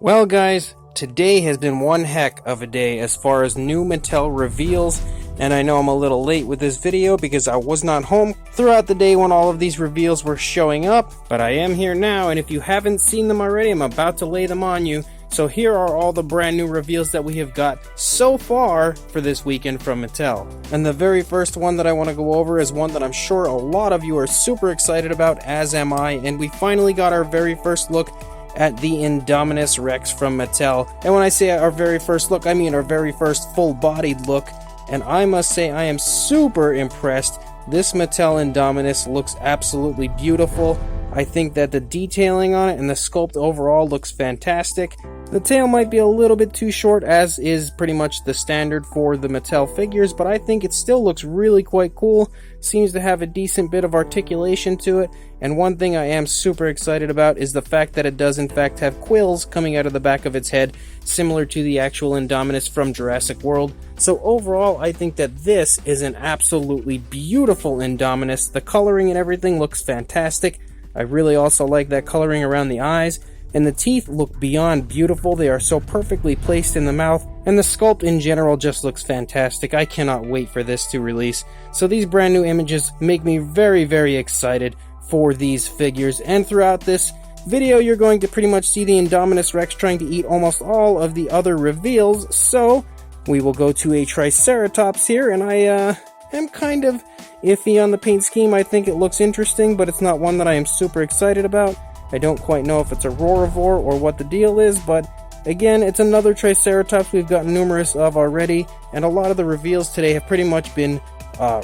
Well guys, today has been one heck of a day as far as new Mattel reveals, and I know I'm a little late with this video because I was not home throughout the day when all of these reveals were showing up, but I am here now, and if you haven't seen them already, I'm about to lay them on you. So here are all the brand new reveals that we have got so far for this weekend from Mattel. And the very first one that I want to go over is one that I'm sure a lot of you are super excited about, as am I, and we finally got our very first look at the Indominus Rex from Mattel. And when I say our very first look, I mean our very first full-bodied look. And I must say I am super impressed. This Mattel Indominus looks absolutely beautiful. I think that the detailing on it and the sculpt overall looks fantastic. The tail might be a little bit too short, as is pretty much the standard for the Mattel figures, but I think it still looks really quite cool. Seems to have a decent bit of articulation to it, and one thing I am super excited about is the fact that it does in fact have quills coming out of the back of its head, similar to the actual Indominus from Jurassic World. So overall, I think that this is an absolutely beautiful Indominus. The coloring and everything looks fantastic. I really also like that coloring around the eyes, and the teeth look beyond beautiful. They are so perfectly placed in the mouth, and the sculpt in general just looks fantastic. I cannot wait for this to release. So these brand new images make me very, very excited for these figures, and throughout this video you're going to pretty much see the Indominus Rex trying to eat almost all of the other reveals. So we will go to a Triceratops here, and I am kind of iffy on the paint scheme. I think it looks interesting, but it's not one that I am super excited about. I don't quite know if it's a Roarivore or what the deal is, but again, it's another Triceratops we've gotten numerous of already, and a lot of the reveals today have pretty much been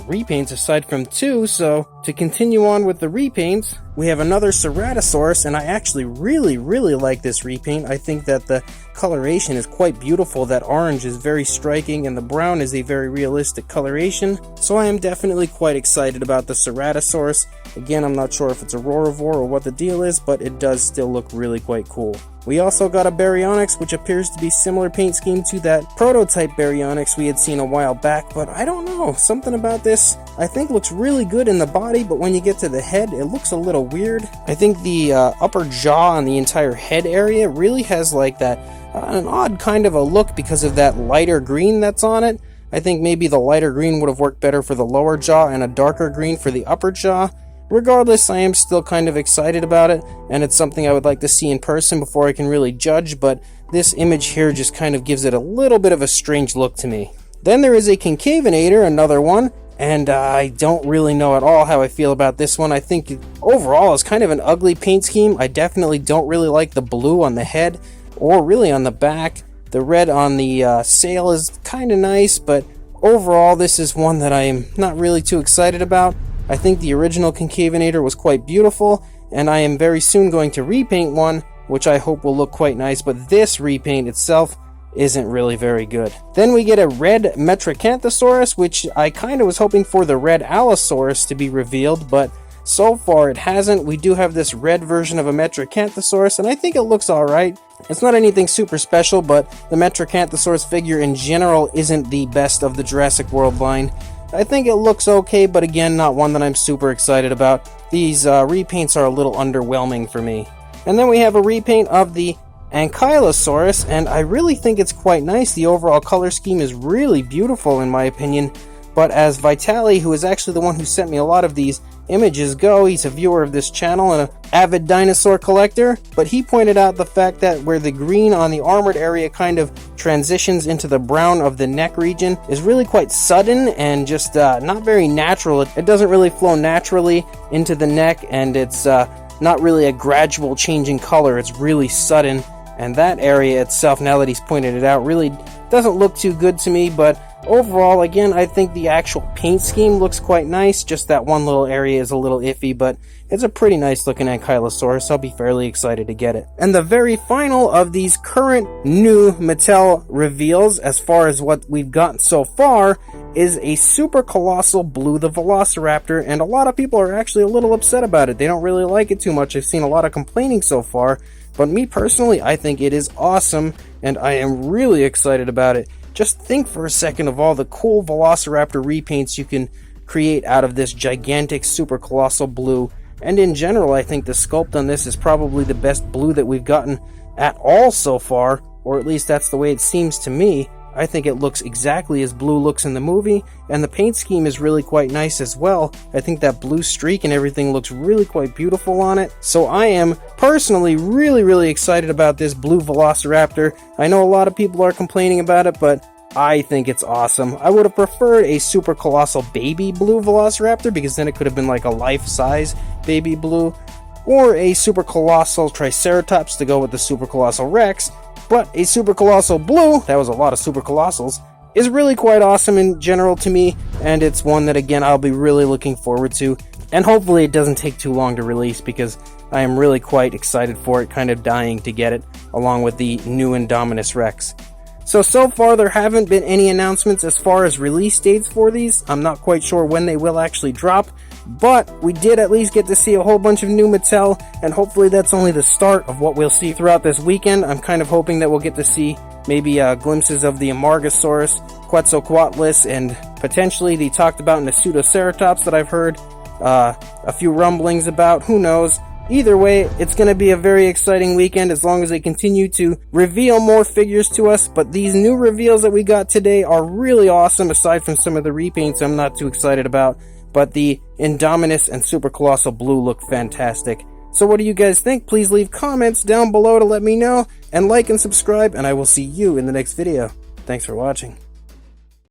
repaints aside from two. So to continue on with the repaints, we have another Ceratosaurus, and I actually really like this repaint. I think that the coloration is quite beautiful. That orange is very striking, and the brown is a very realistic coloration. So I am definitely quite excited about the Ceratosaurus. Again, I'm not sure if it's a Roarivore or what the deal is, but it does still look really quite cool. We also got a Baryonyx, which appears to be similar paint scheme to that prototype Baryonyx we had seen a while back, but I don't know, something about this I think looks really good in the body, but when you get to the head, it looks a little weird. I think the upper jaw on the entire head area really has like that an odd kind of a look because of that lighter green that's on it. I think maybe the lighter green would have worked better for the lower jaw and a darker green for the upper jaw. Regardless, I am still kind of excited about it, and it's something I would like to see in person before I can really judge, but this image here just kind of gives it a little bit of a strange look to me. Then there is a Concave Inator, another one, and I don't really know at all how I feel about this one. I think overall it's kind of an ugly paint scheme. I definitely don't really like the blue on the head, or really on the back. The red on the sail is kind of nice, but overall this is one that I am not really too excited about. I think the original Concave Inator was quite beautiful, and I am very soon going to repaint one, which I hope will look quite nice, but this repaint itself isn't really very good. Then we get a red metriacanthosaurus, which I kind of was hoping for the red allosaurus to be revealed, but so far it hasn't. We do have this red version of a metriacanthosaurus, and I think it looks alright. It's not anything super special, but the metriacanthosaurus figure in general isn't the best of the Jurassic World line. I think it looks okay, but again, not one that I'm super excited about. These repaints are a little underwhelming for me. And then we have a repaint of the ankylosaurus, and I really think it's quite nice. The overall color scheme is really beautiful in my opinion, but as Vitali, who is actually the one who sent me a lot of these images, go, he's a viewer of this channel and an avid dinosaur collector, but he pointed out the fact that where the green on the armored area kind of transitions into the brown of the neck region is really quite sudden and just not very natural. It doesn't really flow naturally into the neck, and it's not really a gradual change in color. It's really sudden, and that area itself, now that he's pointed it out, really doesn't look too good to me. But overall, again, I think the actual paint scheme looks quite nice. Just that one little area is a little iffy, but it's a pretty nice looking ankylosaurus. I'll be fairly excited to get it. And the very final of these current new Mattel reveals, as far as what we've gotten so far, is a super colossal Blue the Velociraptor, and a lot of people are actually a little upset about it. They don't really like it too much. I've seen a lot of complaining so far, but me personally, I think it is awesome, and I am really excited about it. Just think for a second of all the cool Velociraptor repaints you can create out of this gigantic super colossal blue. And in general, I think the sculpt on this is probably the best blue that we've gotten at all so far, or at least that's the way it seems to me. I think it looks exactly as Blue looks in the movie, and the paint scheme is really quite nice as well. I think that blue streak and everything looks really quite beautiful on it. So I am personally really excited about this Blue Velociraptor. I know a lot of people are complaining about it, but I think it's awesome. I would have preferred a super colossal baby Blue Velociraptor, because then it could have been like a life-size baby Blue, or a super colossal Triceratops to go with the super colossal Rex. But a super colossal Blue, that was a lot of super colossals, is really quite awesome in general to me, and it's one that again I'll be really looking forward to, and hopefully it doesn't take too long to release, because I am really quite excited for it, kind of dying to get it, along with the new Indominus Rex. So far there haven't been any announcements as far as release dates for these. I'm not quite sure when they will actually drop, but we did at least get to see a whole bunch of new Mattel, and hopefully that's only the start of what we'll see throughout this weekend. I'm kind of hoping that we'll get to see maybe glimpses of the Amargasaurus, Quetzalcoatlus, and potentially the talked about in the Pseudoceratops that I've heard a few rumblings about. Who knows? Either way, it's going to be a very exciting weekend as long as they continue to reveal more figures to us, but these new reveals that we got today are really awesome, aside from some of the repaints I'm not too excited about, but the Indominus and Super Colossal Blue look fantastic. So what do you guys think? Please leave comments down below to let me know, and like and subscribe, and I will see you in the next video. Thanks for watching.